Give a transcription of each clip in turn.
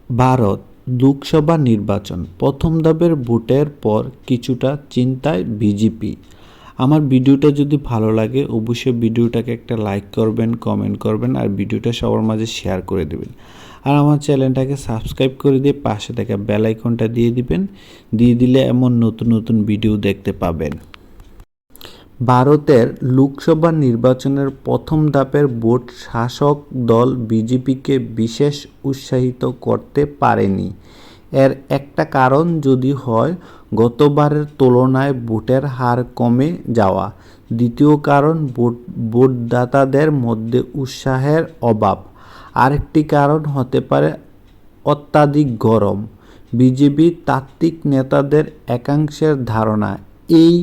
ভারত লোকসভা নির্বাচন প্রথম ধাপের ভোটের পর কিছুটা চিন্তায় বিজেপি। আমার ভিডিওটা যদি ভালো লাগে অবশ্যই ভিডিওটাকে একটা লাইক করবেন, কমেন্ট করবেন আর ভিডিওটা সবার মাঝে শেয়ার করে দেবেন। আর আমার চ্যানেলটাকে সাবস্ক্রাইব করে দিয়ে পাশে থাকা বেল আইকনটা দিয়ে দিবেন। দিয়ে দিলে এমন নতুন নতুন ভিডিও দেখতে পাবেন। ভারতের লোকসভা নির্বাচনের প্রথম ধাপের ভোট শাসক দল বিজেপিকে বিশেষ উৎসাহিত করতে পারেনি। এর একটা কারণ যদি হয় গতবারের তুলনায় ভোটের হার কমে যাওয়া। দ্বিতীয় কারণ ভোটদাতাদের মধ্যে উৎসাহের অভাব। আরেকটি কারণ হতে পারে অত্যাধিক গরম। বিজেপি তাত্ত্বিক নেতাদের একাংশের ধারণা এই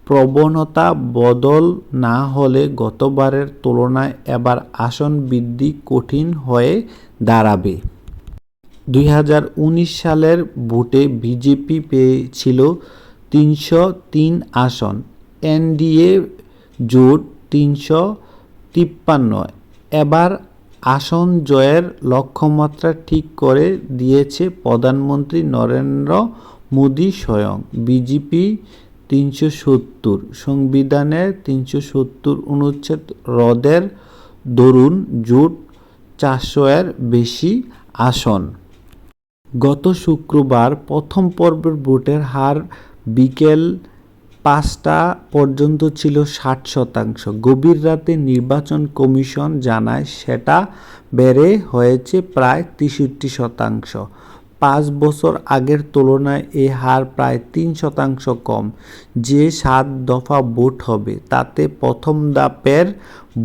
প্রবণতা বদল না হলে গতবারের তুলনায় এবার আসন বৃদ্ধি কঠিন হয়ে দাঁড়াবে। 2019 সালের ভোটে বিজেপি পেয়েছিল 303 আসন, এনডিএ জোট 353। এবার আসন জয়ের লক্ষ্যমাত্রা ঠিক করে দিয়েছে প্রধানমন্ত্রী নরেন্দ্র মোদী স্বয়ং। বিজেপি 370, সংবিধানের 370 অনুচ্ছেদ রদের দরুন জোট 400-এর বেশি আসন। গত শুক্রবার প্রথম পর্বের ভোটের হার বিকেল 5টা পর্যন্ত ছিল 60%। গভীর রাতে নির্বাচন কমিশন জানায় সেটা বেড়ে হয়েছে প্রায় 63%। 5 বছর আগের তুলনায় এই হার প্রায় 3% কম। যে 7 দফা ভোট হবে তাতে প্রথম ধাপের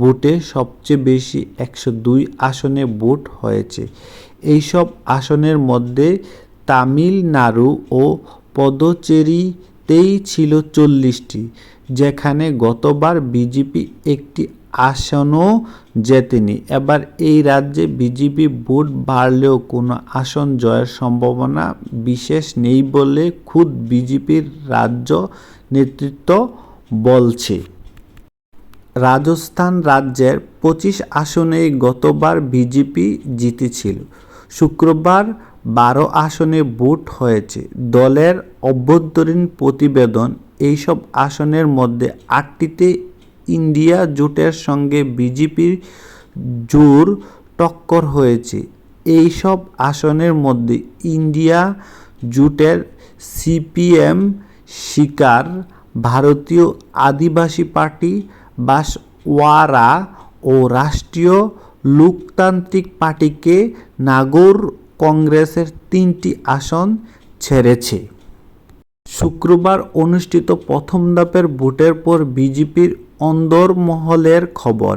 ভোটে সবচেয়ে বেশি 102 আসনে ভোট হয়েছে। এইসব আসনের মধ্যে তামিলনাড়ু ও পদুচেরিতেই ছিল 40টি, যেখানে গতবার বিজেপি একটি আসনও জেতেনি। এবার এই রাজ্যে বিজেপি ভোট বাড়লেও কোনো আসন জয়ের সম্ভাবনা বিশেষ নেই বলে খোদ বিজেপির রাজ্য নেতৃত্ব বলছে। রাজস্থান রাজ্যের 25 আসনেই গতবার বিজেপি জিতেছিল। শুক্রবার 12 আসনে ভোট হয়েছে। দলের অভ্যন্তরীণ প্রতিবেদন এইসব আসনের মধ্যে 8টিতে ইন্ডিয়া জোটের সঙ্গে বিজেপির জোর টক্কর হয়েছে। এইসব আসনের মধ্যে ইন্ডিয়া জোটের সিপিএম, শিকার, ভারতীয় আদিবাসী পার্টি, বাসওয়ারা ও রাষ্ট্রীয় লোকতান্ত্রিক পার্টিকে নাগর কংগ্রেসের 3টি আসন ছেড়েছে। শুক্রবার অনুষ্ঠিত প্রথম ধাপের ভোটের পর বিজেপির অন্দরমহলের খবর,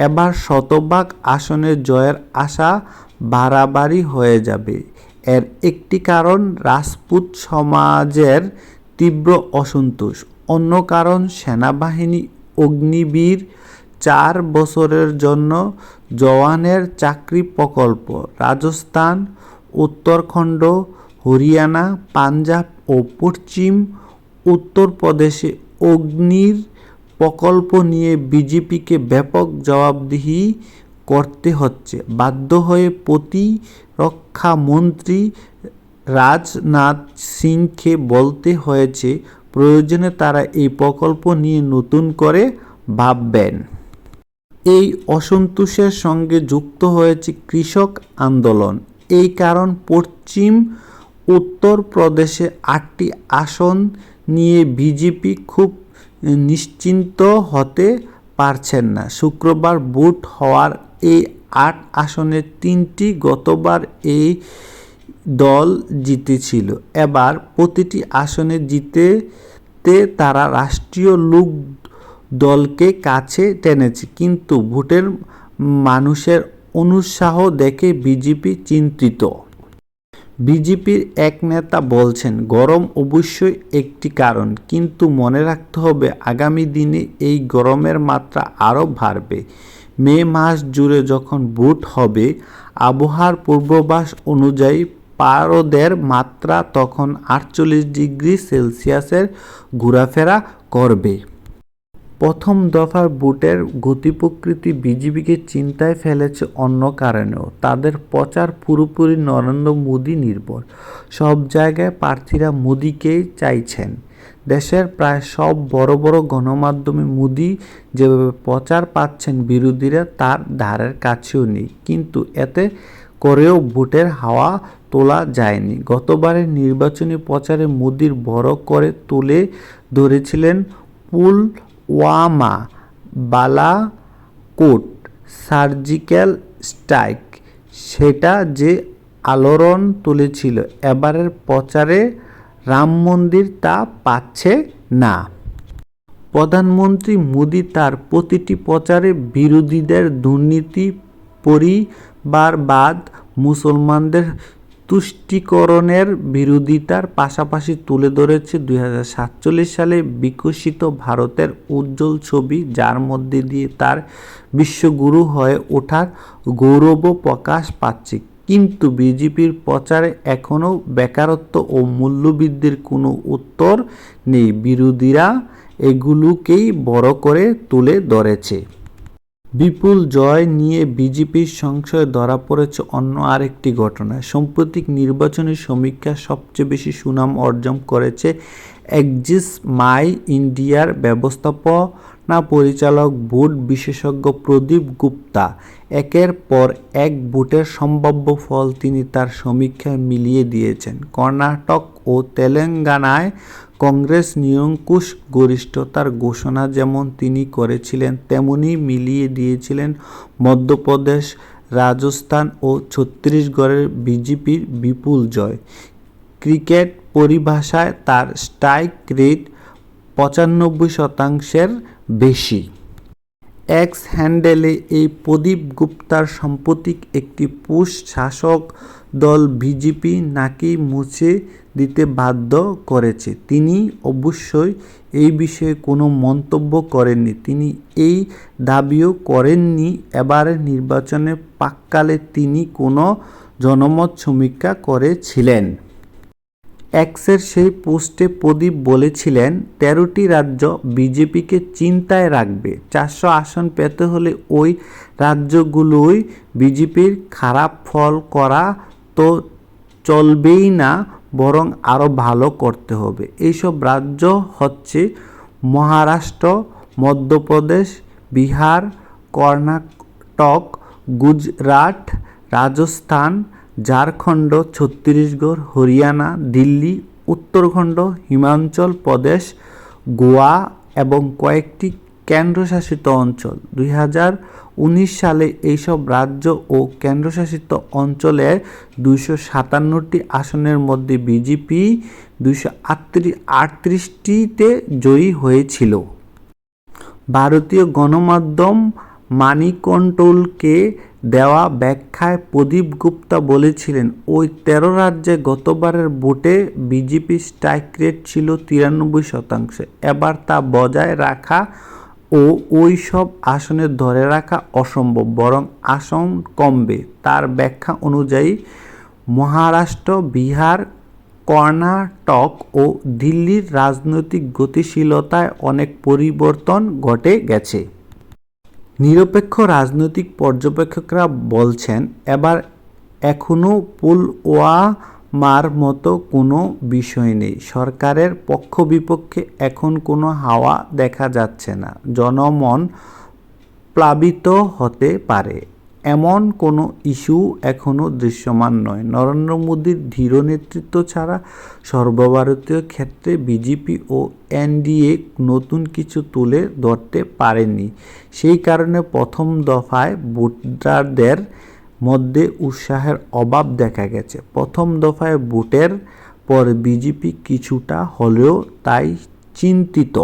এবার শতভাগ আসনে জয়ের আশা বাড়াবাড়ি হয়ে যাবে। এর একটি কারণ রাজপুত সমাজের তীব্র অসন্তোষ। অন্য কারণ সেনাবাহিনী অগ্নিবীর 4 বছরের জন্য জওয়ানের চাকরি প্রকল্প। রাজস্থান, উত্তরাখণ্ড, হরিয়ানা, পাঞ্জাব ও পশ্চিম উত্তরপ্রদেশে অগ্নির প্রকল্প নিয়ে বিজেপিকে ব্যাপক জবাবদিহি করতে হচ্ছে। বাধ্য হয়ে প্রতিরক্ষামন্ত্রী রাজনাথ সিংকে বলতে হয়েছে প্রয়োজনে তারা এই প্রকল্প নিয়ে নতুন করে ভাববেন। এই অসন্তোষের সঙ্গে যুক্ত হয়েছে কৃষক আন্দোলন। এই কারণ পশ্চিম উত্তরপ্রদেশে 8টি আসন নিয়ে বিজেপি খুব নিশ্চিন্ত হতে পারছেন না। শুক্রবার ভোট হওয়ার এই 8 আসনের 3টি গতবার এই দল জিতেছিল। এবার প্রতিটি আসনে জিততে তারা রাষ্ট্রীয় লোক দলকে কাছে টেনেছে। কিন্তু ভোটের মানুষের অনুৎসাহ দেখে বিজেপি চিন্তিত। বিজেপির এক নেতা বলছেন, গরম অবশ্যই একটি কারণ, কিন্তু মনে রাখতে হবে আগামী দিনে এই গরমের মাত্রা আরও বাড়বে। মে মাস জুড়ে যখন ভোট হবে আবহাওয়ার পূর্বাভাস অনুযায়ী পারদের মাত্রা তখন 48 ডিগ্রি সেলসিয়াসের ঘোরাফেরা করবে। প্রথম দফার ভোটের গতি প্রকৃতি বিজেপিকে চিন্তায় ফেলেছে অন্য কারণেও। তাদের প্রচার পুরোপুরি নরেন্দ্র মোদী নির্ভর। সব জায়গায় প্রার্থীরা মোদীকেই চাইছেন। দেশের প্রায় সব বড় বড় গণমাধ্যমে মোদী যেভাবে প্রচার পাচ্ছেন, বিরোধীরা তার ধারের কাছেও নেই। কিন্তু এতে করেও ভোটের হাওয়া তোলা যায়নি। গতবারের নির্বাচনী প্রচারে মোদীর বড় করে তুলে ধরেছিলেন পুলওয়ামা, বালাকোট, সার্জিক্যাল স্ট্রাইক। সেটা যে আলোড়ন তুলেছিল, এবারের প্রচারে রাম মন্দির তা পাচ্ছে না। প্রধানমন্ত্রী মোদী তার প্রতিটি প্রচারে বিরোধীদের দুর্নীতি, পরিবারবাদ, মুসলমানদের তুষ্টিকরণের বিরোধিতার পাশাপাশি তুলে ধরেছে 2047 সালে বিকশিত ভারতের উজ্জ্বল ছবি, যার মধ্যে দিয়ে তার বিশ্বগুরু হয়ে ওঠার গৌরবও প্রকাশ পাচ্ছে। কিন্তু বিজেপির প্রচারে এখনও বেকারত্ব ও মূল্যবৃদ্ধির কোনো উত্তর নেই। বিরোধীরা এগুলোকেই বড় করে তুলে ধরেছে। বিপুল জয় নিয়ে বিজেপির সংশয়ে ধরা পড়েছে অন্য আরেকটি ঘটনায়। সাম্প্রতিক নির্বাচনী সমীক্ষায় সবচেয়ে বেশি সুনাম অর্জন করেছে এক্সিস মাই ইন্ডিয়ার ব্যবস্থাপনা পরিচালক, ভোট বিশেষজ্ঞ প্রদীপ গুপ্তা। একের পর এক ভোটের সম্ভাব্য ফল তিনি তার সমীক্ষায় মিলিয়ে দিয়েছেন। কর্ণাটক ও তেলেঙ্গানায় কংগ্রেস নিরঙ্কুশ গরিষ্ঠতার ঘোষণা যেমন তিনি করেছিলেন, তেমনি মিলিয়ে দিয়েছিলেন মধ্যপ্রদেশ, রাজস্থান ও ছত্তিশগড়ের বিজেপির বিপুল জয়। ক্রিকেট পরিভাষায় তার স্ট্রাইক রেট 95%-এর বেশি। এক্স হ্যান্ডেলে এই প্রদীপ গুপ্তার সাম্প্রতিক একটি পোস্ট শাসক দল বিজেপি নাকি মুছে দিতে বাধ্য করেছে। তিনি অবশ্যই এই বিষয়ে কোনো মন্তব্য করেননি। তিনি এই দাবিও করেননি এবারের নির্বাচনের প্রাক্কালে তিনি কোনো জনমত সমীক্ষা করেছিলেন। এক্সের সেই পোস্টে প্রদীপ বলেছিলেন, 13টি রাজ্য বিজেপিকে চিন্তায় রাখবে। 400 আসন পেতে হলে ওই রাজ্যগুলোই বিজেপির খারাপ ফল করা তো চলবেই না, বরং আরও ভালো করতে হবে। এইসব রাজ্য হচ্ছে মহারাষ্ট্র, মধ্যপ্রদেশ, বিহার, কর্ণাটক, গুজরাট, রাজস্থান, ঝাড়খণ্ড, ছত্তিশগড়, হরিয়ানা, দিল্লি, উত্তরাখণ্ড, হিমাচল প্রদেশ, গোয়া এবং কয়েকটি কেন্দ্রশাসিত অঞ্চল। 2019 সালে এইসব রাজ্য ও কেন্দ্রশাসিত অঞ্চলের 257টি আসনের মধ্যে বিজেপি 238টিতে জয়ী হয়েছিল। ভারতীয় গণমাধ্যম মানি কন্ট্রোলকে দেওয়া ব্যাখ্যায় প্রদীপ গুপ্তা বলেছিলেন, ওই 13 রাজ্যে গতবারের ভোটে বিজেপির স্ট্রাইক রেট ছিল 93%। এবার তা বজায় রাখা ও ওই সব আসনে ধরে রাখা অসম্ভব, বরং আসন কমবে। তার ব্যাখ্যা অনুযায়ী মহারাষ্ট্র, বিহার, কর্ণাটক ও দিল্লির রাজনৈতিক গতিশীলতায় অনেক পরিবর্তন ঘটে গেছে। নিরপেক্ষ রাজনৈতিক পর্যবেক্ষকরা বলছেন, এবার এখনও পুলওয়ামার মতো কোনো বিষয় নেই। সরকারের পক্ষ বিপক্ষে এখন কোনো হাওয়া দেখা যাচ্ছে না। জনমন প্লাবিত হতে পারে এমন কোনো ইস্যু এখনও দৃশ্যমান নয়। নরেন্দ্র মোদীর দৃঢ় নেতৃত্ব ছাড়া সর্বভারতীয় ক্ষেত্রে বিজেপি ও এনডিএ নতুন কিছু তুলে ধরতে পারেনি। সেই কারণে প্রথম দফায় ভোটারদের মধ্যে উৎসাহের অভাব দেখা গেছে। প্রথম দফায় ভোটের পর বিজেপি কিছুটা হলেও তাই চিন্তিত।